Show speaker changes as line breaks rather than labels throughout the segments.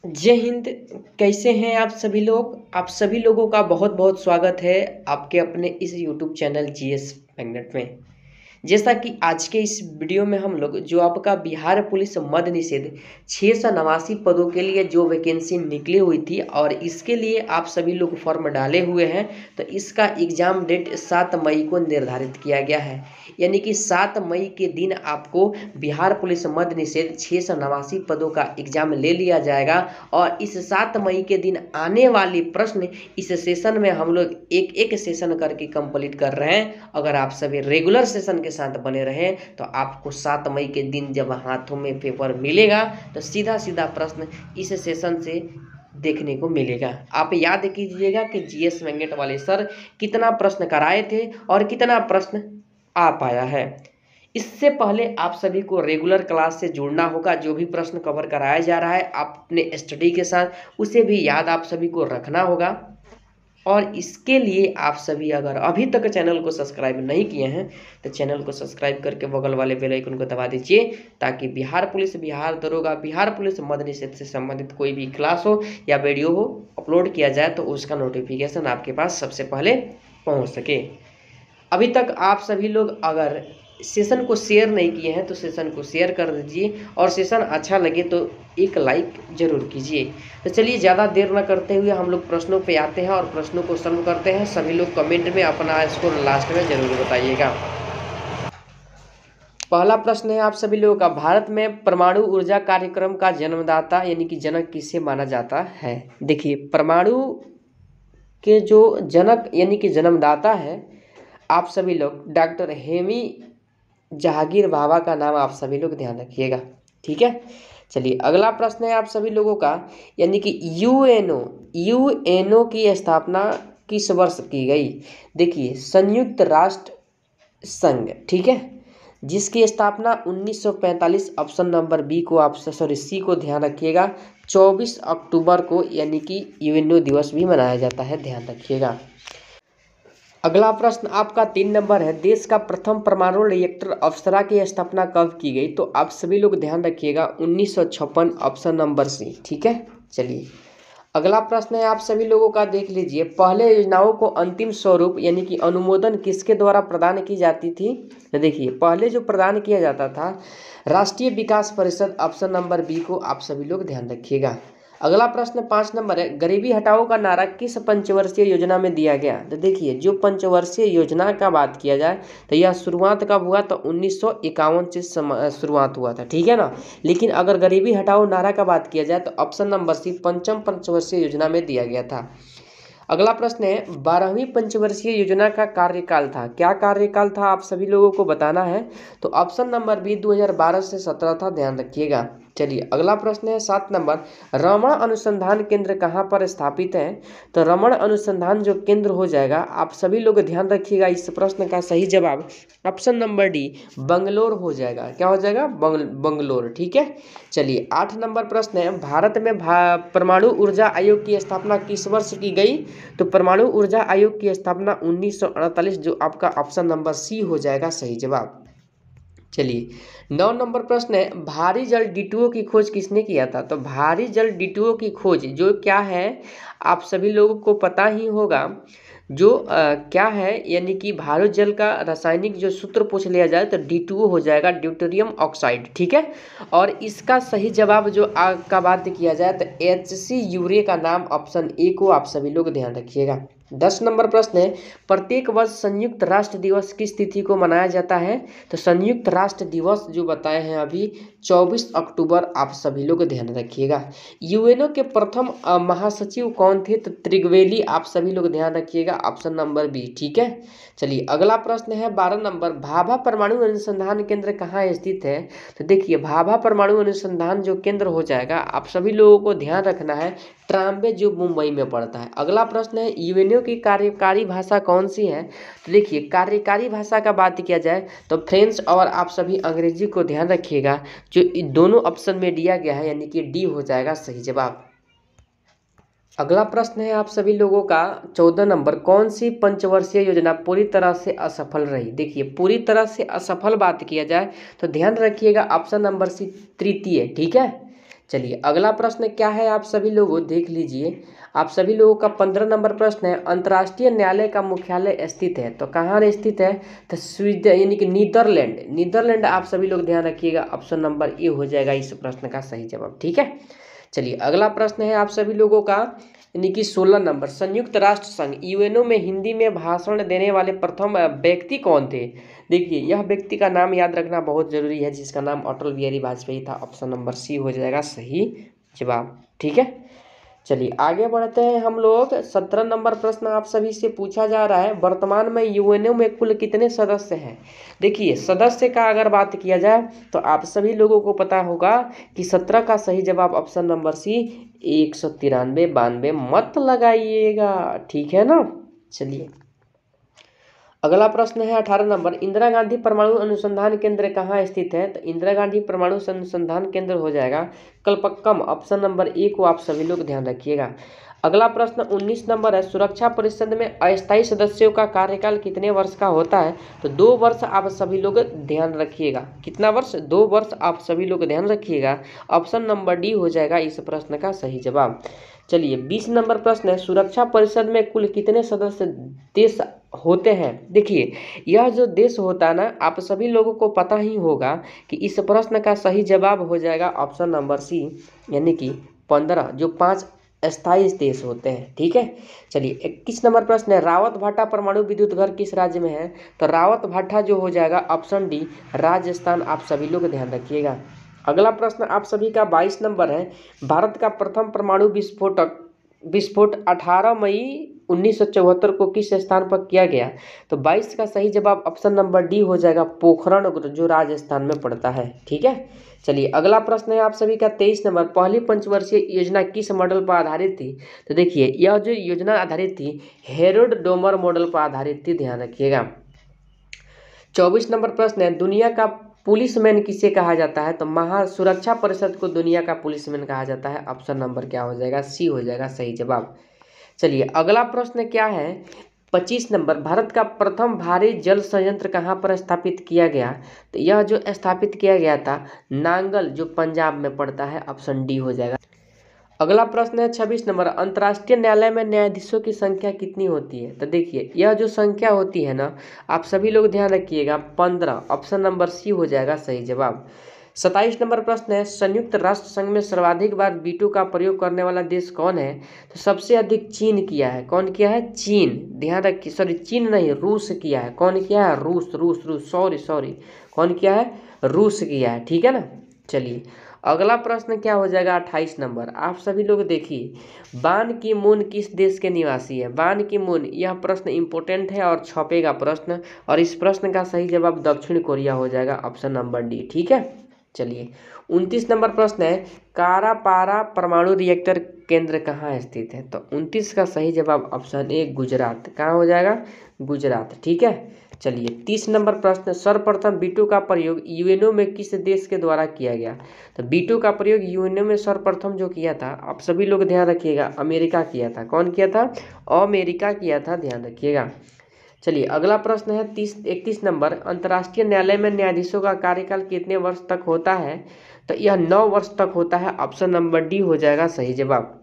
जय हिंद। कैसे हैं आप सभी लोग? आप सभी लोगों का बहुत बहुत स्वागत है आपके अपने इस यूट्यूब चैनल जीएस मैग्नेट में। जैसा कि आज के इस वीडियो में हम लोग जो आपका बिहार पुलिस मद्य निषेध 689 पदों के लिए जो वैकेंसी निकली हुई थी और इसके लिए आप सभी लोग फॉर्म डाले हुए हैं, तो इसका एग्ज़ाम डेट 7 मई को निर्धारित किया गया है। यानी कि 7 मई के दिन आपको बिहार पुलिस मद्य निषेध 689 पदों का एग्ज़ाम ले लिया जाएगा और इस 7 मई के दिन आने वाले प्रश्न इस सेशन में हम लोग एक एक सेशन करके कंप्लीट कर रहे हैं। अगर आप सभी रेगुलर सेशन के साथ बने रहें तो आपको 7 मई के दिन जब हाथों में पेपर मिलेगा तो सीधा सीधा प्रश्न इस सेशन से देखने को मिलेगा। आप याद कीजिएगा कि जीएस मैग्नेट वाले सर कितना प्रश्न कराए थे और कितना प्रश्न आ पाया है। इससे पहले आप सभी को रेगुलर क्लास से जुड़ना होगा। जो भी प्रश्न कवर कराया जा रहा है आप अपने स्टडी के साथ उसे भी याद आप सभी को रखना होगा। और इसके लिए आप सभी अगर अभी तक चैनल को सब्सक्राइब नहीं किए हैं तो चैनल को सब्सक्राइब करके बगल वाले बेल आइकन को दबा दीजिए, ताकि बिहार पुलिस, बिहार दरोगा, बिहार पुलिस मद्य निषेध से संबंधित कोई भी क्लास हो या वीडियो हो अपलोड किया जाए तो उसका नोटिफिकेशन आपके पास सबसे पहले पहुँच सके। अभी तक आप सभी लोग अगर सेशन को शेयर नहीं किए हैं तो सेशन को शेयर कर दीजिए और सेशन अच्छा लगे तो एक लाइक जरूर कीजिए। तो चलिए ज़्यादा देर न करते हुए हम लोग प्रश्नों पे आते हैं और प्रश्नों को सॉल्व करते हैं। सभी लोग कमेंट में अपना स्कोर लास्ट में जरूर बताइएगा। पहला प्रश्न है आप सभी लोगों का, भारत में परमाणु ऊर्जा कार्यक्रम का जन्मदाता यानी कि जनक किसे माना जाता है? देखिए, परमाणु के जो जनक यानी कि जन्मदाता है आप सभी लोग डॉक्टर हेमी जहांगीर भाभा का नाम आप सभी लोग ध्यान रखिएगा। ठीक है, चलिए अगला प्रश्न है आप सभी लोगों का, यानी कि यूएनओ की स्थापना किस वर्ष की गई? देखिए, संयुक्त राष्ट्र संघ, ठीक है, जिसकी स्थापना 1945, ऑप्शन नंबर बी को आप सी को ध्यान रखिएगा, 24 अक्टूबर को यानी कि यूएनओ दिवस भी मनाया जाता है, ध्यान रखिएगा। अगला प्रश्न आपका 3 नंबर है, देश का प्रथम परमाणु रिएक्टर अप्सरा की स्थापना कब की गई? तो आप सभी लोग ध्यान रखिएगा 1956, ऑप्शन नंबर सी। ठीक है, चलिए अगला प्रश्न है आप सभी लोगों का, देख लीजिए, पहले योजनाओं को अंतिम स्वरूप यानी कि अनुमोदन किसके द्वारा प्रदान की जाती थी? तो देखिए, पहले जो प्रदान किया जाता था राष्ट्रीय विकास परिषद, ऑप्शन नंबर बी को आप सभी लोग ध्यान रखिएगा। अगला प्रश्न 5 नंबर है, गरीबी हटाओ का नारा किस पंचवर्षीय योजना में दिया गया? तो देखिए, जो पंचवर्षीय योजना का बात किया जाए तो यह शुरुआत कब हुआ? तो 1951 से शुरुआत हुआ था, ठीक है ना। लेकिन अगर गरीबी हटाओ नारा का बात किया जाए तो ऑप्शन नंबर सी पंचम पंचवर्षीय योजना में दिया गया था। अगला प्रश्न है, 12वीं पंचवर्षीय योजना का कार्यकाल था, क्या कार्यकाल था आप सभी लोगों को बताना है? तो ऑप्शन नंबर बी 2012 से 17 था, ध्यान रखिएगा। चलिए अगला प्रश्न है 7 नंबर, रमण अनुसंधान केंद्र कहाँ पर स्थापित है? तो रमण अनुसंधान जो केंद्र हो जाएगा, आप सभी लोग ध्यान रखिएगा, इस प्रश्न का सही जवाब ऑप्शन नंबर डी बंगलोर हो जाएगा। क्या हो जाएगा? बंगलोर। ठीक है, चलिए 8 नंबर प्रश्न है, भारत में परमाणु ऊर्जा आयोग की स्थापना किस वर्ष की गई? तो परमाणु ऊर्जा आयोग की स्थापना 1948, जो आपका ऑप्शन नंबर सी हो जाएगा सही जवाब। चलिए 9 नंबर प्रश्न है, भारी जल D2O की खोज किसने किया था? तो भारी जल D2O की खोज जो क्या है आप सभी लोगों को पता ही होगा, जो क्या है यानी कि भारी जल का रासायनिक जो सूत्र पूछ लिया जाए तो D2O हो जाएगा, ड्यूटेरियम ऑक्साइड। ठीक है, और इसका सही जवाब जो का बात किया जाए तो HC यूरे का नाम ऑप्शन ए को आप सभी लोग ध्यान रखिएगा। 10 नंबर प्रश्न है, प्रत्येक वर्ष संयुक्त राष्ट्र दिवस किस तिथि को मनाया जाता है? तो संयुक्त राष्ट्र दिवस जो बताए हैं अभी 24 अक्टूबर, आप सभी लोग ध्यान रखिएगा। यूएनओ के प्रथम महासचिव कौन थे? तो त्रिगवेली, आप सभी लोग ध्यान रखिएगा, ऑप्शन नंबर बी। ठीक है, चलिए अगला प्रश्न है 12 नंबर, भाभा परमाणु अनुसंधान केंद्र कहाँ स्थित है? तो देखिए, भाभा परमाणु अनुसंधान जो केंद्र हो जाएगा आप सभी लोगों को ध्यान रखना है, ट्राम्बे जो मुंबई में पड़ता है। अगला प्रश्न है, यूएनओ की कार्यकारी भाषा कौन सी है? तो देखिए, कार्यकारी भाषा का बात किया जाए तो फ्रेंच और आप सभी अंग्रेजी को ध्यान रखिएगा, जो दोनों ऑप्शन में दिया गया है यानी कि डी हो जाएगा सही जवाब। अगला प्रश्न है आप सभी लोगों का 14 नंबर, कौन सी पंचवर्षीय योजना पूरी तरह से असफल रही? देखिए, पूरी तरह से असफल बात किया जाए तो ध्यान रखिएगा ऑप्शन नंबर सी तृतीय। ठीक है, चलिए अगला प्रश्न क्या है, आप सभी लोगों देख लीजिए। आप सभी लोगों का 15 नंबर प्रश्न है, अंतर्राष्ट्रीय न्यायालय का मुख्यालय स्थित है, तो कहाँ स्थित है, तो स्विट्जरलैंड यानी कि नीदरलैंड, नीदरलैंड आप सभी लोग ध्यान रखिएगा, ऑप्शन नंबर ए हो जाएगा इस प्रश्न का सही जवाब। ठीक है, चलिए अगला प्रश्न है आप सभी लोगों का यानी कि 16 नंबर, संयुक्त राष्ट्र संघ यूएनओ में हिंदी में भाषण देने वाले प्रथम व्यक्ति कौन थे। देखिए यह व्यक्ति का नाम याद रखना बहुत जरूरी है, जिसका नाम अटल बिहारी वाजपेयी था, ऑप्शन नंबर सी हो जाएगा सही जवाब। ठीक है, चलिए आगे बढ़ते हैं हम लोग। 17 नंबर प्रश्न आप सभी से पूछा जा रहा है, वर्तमान में यूएनओ में कुल कितने सदस्य हैं। देखिए सदस्य का अगर बात किया जाए तो आप सभी लोगों को पता होगा कि 17 का सही जवाब ऑप्शन नंबर सी 193, 92 मत लगाइएगा, ठीक है ना। चलिए अगला प्रश्न है 18 नंबर, इंदिरा गांधी परमाणु अनुसंधान केंद्र कहाँ स्थित है, तो इंदिरा गांधी परमाणु अनुसंधान केंद्र हो जाएगा कलपक्कम, ऑप्शन नंबर ए को आप सभी लोग ध्यान रखिएगा। अगला प्रश्न 19 नंबर है, सुरक्षा परिषद में अस्थायी सदस्यों का कार्यकाल कितने वर्ष का होता है, तो 2 वर्ष आप सभी लोग ध्यान रखिएगा। कितना वर्ष, 2 वर्ष आप सभी लोग ध्यान रखिएगा, ऑप्शन नंबर डी हो जाएगा इस प्रश्न का सही जवाब। चलिए 20 नंबर प्रश्न है, सुरक्षा परिषद में कुल कितने सदस्य देश होते हैं। देखिए यह जो देश होता है ना, आप सभी लोगों को पता ही होगा कि इस प्रश्न का सही जवाब हो जाएगा ऑप्शन नंबर सी यानी कि 15, जो 5 अस्थायी देश होते हैं। ठीक है, चलिए 21 नंबर प्रश्न है, रावत भाटा परमाणु विद्युत घर किस राज्य में है, तो रावत भाटा जो हो जाएगा ऑप्शन डी राजस्थान, आप सभी लोग ध्यान रखिएगा। अगला प्रश्न आप सभी का 22 नंबर है, भारत का प्रथम परमाणु विस्फोट 18 मई 1974 को किस स्थान पर किया गया, तो 22 का सही जवाब ऑप्शन नंबर डी हो जाएगा पोखरण, जो राजस्थान में पड़ता है। ठीक है, चलिए अगला प्रश्न है आप सभी का 23 नंबर, पहली पंचवर्षीय योजना किस मॉडल पर आधारित थी, तो देखिए यह जो योजना आधारित थी हेरोल्ड डोमर मॉडल पर आधारित थी, ध्यान रखिएगा। 24 नंबर प्रश्न है, दुनिया का पुलिसमैन किसे कहा जाता है, तो महासुरक्षा परिषद को दुनिया का पुलिसमैन कहा जाता है, ऑप्शन नंबर क्या हो जाएगा, सी हो जाएगा सही जवाब। चलिए अगला प्रश्न क्या है, 25 नंबर, भारत का प्रथम भारी जल संयंत्र कहाँ पर स्थापित किया गया, तो यह जो स्थापित किया गया था नांगल, जो पंजाब में पड़ता है, ऑप्शन डी हो जाएगा। अगला प्रश्न है 26 नंबर, अंतर्राष्ट्रीय न्यायालय में न्यायाधीशों की संख्या कितनी होती है, तो देखिए यह जो संख्या होती है ना, आप सभी लोग ध्यान रखिएगा 15, ऑप्शन नंबर सी हो जाएगा सही जवाब। 27 नंबर प्रश्न है, संयुक्त राष्ट्र संघ में सर्वाधिक बार वीटो का प्रयोग करने वाला देश कौन है, तो सबसे अधिक चीन किया है। कौन किया है, चीन, ध्यान रखिए, सॉरी चीन नहीं रूस किया है। कौन किया है, रूस रूस रूस सॉरी कौन किया है, रूस किया है। ठीक है ना, चलिए अगला प्रश्न क्या हो जाएगा 28 नंबर, आप सभी लोग देखिए बान की मून किस देश के निवासी है। बान की मून, यह प्रश्न इंपॉर्टेंट है और छपेगा प्रश्न, और इस प्रश्न का सही जवाब दक्षिण कोरिया हो जाएगा, ऑप्शन नंबर डी। ठीक है, चलिए 29 नंबर प्रश्न है, कारापारा परमाणु रिएक्टर केंद्र कहाँ स्थित है, तो 29 का सही जवाब ऑप्शन ए गुजरात, कहाँ हो जाएगा, गुजरात। ठीक है, चलिए 30 नंबर प्रश्न, सर्वप्रथम वीटो का प्रयोग यूएनओ में किस देश के द्वारा किया गया, तो वीटो का प्रयोग यूएनओ में सर्वप्रथम जो किया था, आप सभी लोग ध्यान रखिएगा, अमेरिका किया था। कौन किया था, अमेरिका किया था, ध्यान रखिएगा। चलिए अगला प्रश्न है 31 नंबर, अंतर्राष्ट्रीय न्यायालय में न्यायाधीशों का कार्यकाल कितने वर्ष तक होता है, तो यह 9 वर्ष तक होता है, ऑप्शन नंबर डी हो जाएगा सही जवाब।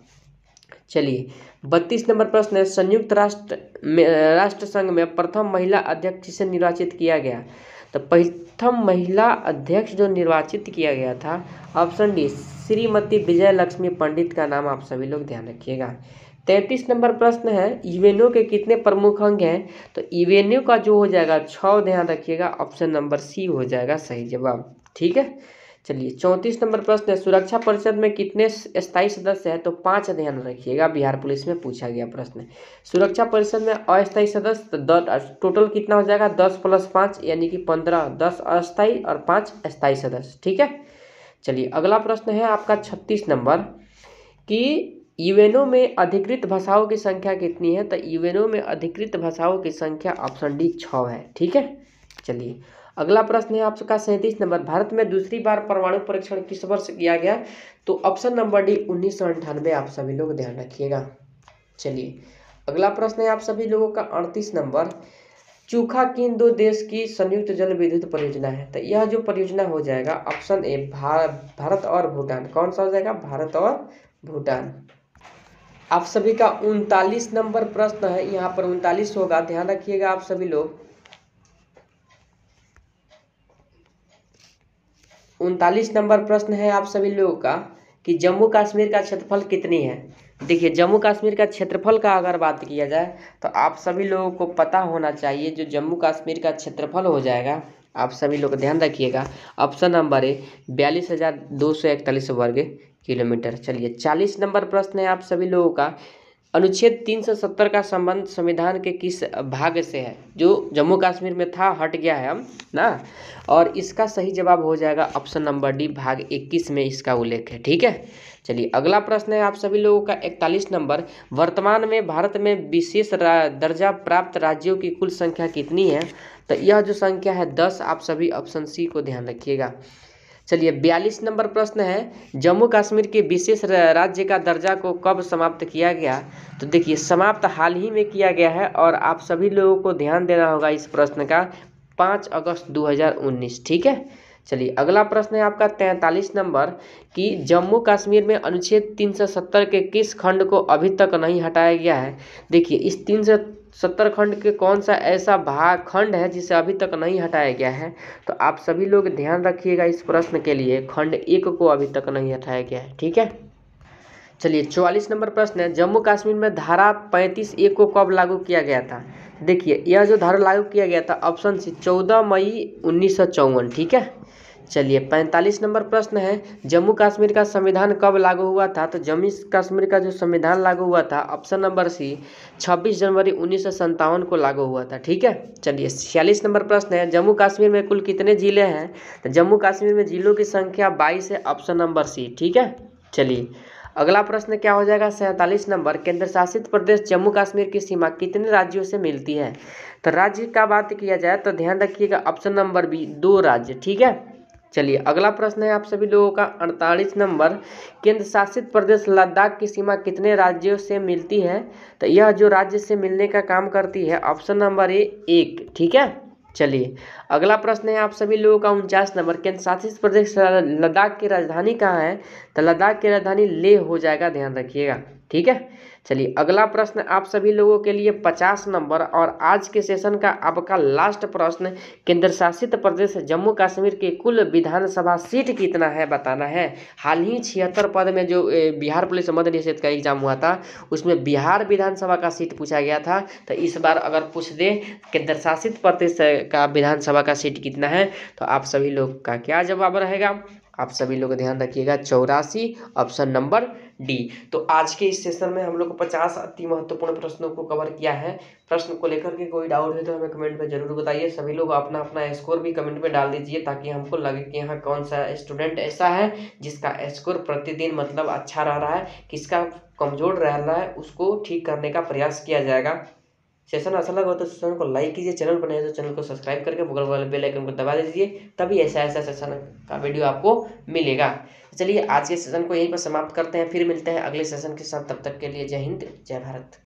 चलिए 32 नंबर प्रश्न है, संयुक्त राष्ट्र संघ में प्रथम महिला अध्यक्ष से निर्वाचित किया गया, तो प्रथम महिला अध्यक्ष जो निर्वाचित किया गया था, ऑप्शन डी श्रीमती विजय लक्ष्मी पंडित का नाम आप सभी लोग ध्यान रखिएगा। 33 नंबर प्रश्न है, यूएनओ के कितने प्रमुख अंग हैं, तो यूएनओ का जो हो जाएगा 6, ध्यान रखिएगा, ऑप्शन नंबर सी हो जाएगा सही जवाब। ठीक है, चलिए 34 नंबर प्रश्न है, सुरक्षा परिषद में कितने स्थायी सदस्य हैं, तो 5, ध्यान रखिएगा, बिहार पुलिस में पूछा गया प्रश्न। सुरक्षा परिषद में अस्थायी सदस्य टोटल कितना हो जाएगा, 10 + 5 यानी कि 15, 10 अस्थायी और 5 स्थायी सदस्य। ठीक है, चलिए अगला प्रश्न है आपका 36 नंबर कि यूएनओ में अधिकृत भाषाओं की संख्या कितनी है, तो यूएनओ में अधिकृत भाषाओं की संख्या ऑप्शन डी 6 है। ठीक है, चलिए अगला प्रश्न है आपका 37 नंबर, भारत में दूसरी बार परमाणु परीक्षण किस वर्ष किया गया, तो ऑप्शन नंबर डी 1998, आप सभी लोग ध्यान रखिएगा। चलिए अगला प्रश्न है आप सभी लोगों का 38 नंबर, चूखा किन दो देश की संयुक्त जल विद्युत परियोजना है? तो यह जो परियोजना हो जाएगा ऑप्शन ए भारत और भूटान। कौन सा हो जाएगा? भारत और भूटान। आप सभी का 39 नंबर प्रश्न है, यहाँ पर 39 होगा, ध्यान रखिएगा आप सभी लोग। 39 नंबर प्रश्न है आप सभी लोगों का कि जम्मू कश्मीर का क्षेत्रफल कितनी है। देखिए जम्मू कश्मीर का क्षेत्रफल का अगर बात किया जाए तो आप सभी लोगों को पता होना चाहिए जो जम्मू कश्मीर का क्षेत्रफल हो जाएगा, आप सभी लोग ध्यान रखिएगा। ऑप्शन नंबर ए 42,241 वर्ग किलोमीटर। चलिए 40 नंबर प्रश्न है आप सभी लोगों का, अनुच्छेद 370 का संबंध संविधान के किस भाग से है? जो जम्मू कश्मीर में था हट गया है हम ना, और इसका सही जवाब हो जाएगा ऑप्शन नंबर डी, भाग 21 में इसका उल्लेख है। ठीक है, चलिए अगला प्रश्न है आप सभी लोगों का 41 नंबर, वर्तमान में भारत में विशेष दर्जा प्राप्त राज्यों की कुल संख्या कितनी है? तो यह जो संख्या है 10, आप सभी ऑप्शन सी को ध्यान रखिएगा। चलिए 42 नंबर प्रश्न है, जम्मू कश्मीर के विशेष राज्य का दर्जा को कब समाप्त किया गया? तो देखिए समाप्त हाल ही में किया गया है और आप सभी लोगों को ध्यान देना होगा इस प्रश्न का, 5 अगस्त 2019। ठीक है, चलिए अगला प्रश्न है आपका 43 नंबर कि जम्मू कश्मीर में अनुच्छेद 370 के किस खंड को अभी तक नहीं हटाया गया है? देखिए इस 370 खंड के कौन सा ऐसा भाग खंड है जिसे अभी तक नहीं हटाया गया है? तो आप सभी लोग ध्यान रखिएगा इस प्रश्न के लिए, खंड 1 को अभी तक नहीं हटाया गया है। ठीक है, चलिए 44 नंबर प्रश्न है, जम्मू कश्मीर में धारा 35A को कब लागू किया गया था? देखिए यह जो धारा लागू किया गया था ऑप्शन सी 14 मई 1954। ठीक है, चलिए 45 नंबर प्रश्न है, जम्मू कश्मीर का संविधान कब लागू हुआ था? तो जम्मू कश्मीर का जो संविधान लागू हुआ था ऑप्शन नंबर सी 26 जनवरी 1957 को लागू हुआ था। ठीक है, चलिए 46 नंबर प्रश्न है, जम्मू कश्मीर में कुल कितने जिले हैं? तो जम्मू कश्मीर में जिलों की संख्या 22 है, ऑप्शन नंबर सी। ठीक है, चलिए अगला प्रश्न क्या हो जाएगा 47 नंबर, केंद्र शासित प्रदेश जम्मू कश्मीर की सीमा कितने राज्यों से मिलती है? तो राज्य का बात किया जाए तो ध्यान रखिएगा ऑप्शन नंबर बी 2 राज्य। ठीक है, चलिए अगला प्रश्न है आप सभी लोगों का 48 नंबर, केंद्र शासित प्रदेश लद्दाख की सीमा कितने राज्यों से मिलती है? तो यह जो राज्य से मिलने का काम करती है ऑप्शन नंबर ए 1। ठीक है, चलिए अगला प्रश्न है आप सभी लोगों का 49 नंबर, केंद्र शासित प्रदेश लद्दाख की राजधानी कहाँ है? तो लद्दाख की राजधानी लेह हो जाएगा, ध्यान रखिएगा। ठीक है, चलिए अगला प्रश्न आप सभी लोगों के लिए 50 नंबर और आज के सेशन का आपका लास्ट प्रश्न, केंद्र शासित प्रदेश जम्मू कश्मीर के कुल विधानसभा सीट कितना है बताना है। हाल ही 76 पद में जो बिहार पुलिस मध्य निषेध का एग्जाम हुआ था उसमें बिहार विधानसभा का सीट पूछा गया था, तो इस बार अगर पूछ दे केंद्र शासित प्रदेश का विधानसभा का सीट कितना है तो आप सभी लोग का क्या जवाब रहेगा? आप सभी लोग ध्यान रखिएगा 84, ऑप्शन नंबर डी। तो आज के इस सेशन में हम लोग 50 अति महत्वपूर्ण प्रश्नों को कवर किया है। प्रश्न को लेकर के कोई डाउट है तो हमें कमेंट में जरूर बताइए। सभी लोग अपना अपना स्कोर भी कमेंट में डाल दीजिए ताकि हमको लगे कि यहाँ कौन सा स्टूडेंट ऐसा है जिसका स्कोर प्रतिदिन मतलब अच्छा रह रहा है, किसका कमजोर रह रहा है, उसको ठीक करने का प्रयास किया जाएगा। सेशन अच्छा लगा हो तो सेशन को लाइक कीजिए, चैनल पर नए तो चैनल को सब्सक्राइब करके बगल वाले बेल आइकन को दबा दीजिए, तभी ऐसा ऐसा सेशन का वीडियो आपको मिलेगा। चलिए आज के सेशन को यहीं पर समाप्त करते हैं, फिर मिलते हैं अगले सेशन के साथ। तब तक के लिए जय हिंद, जय भारत।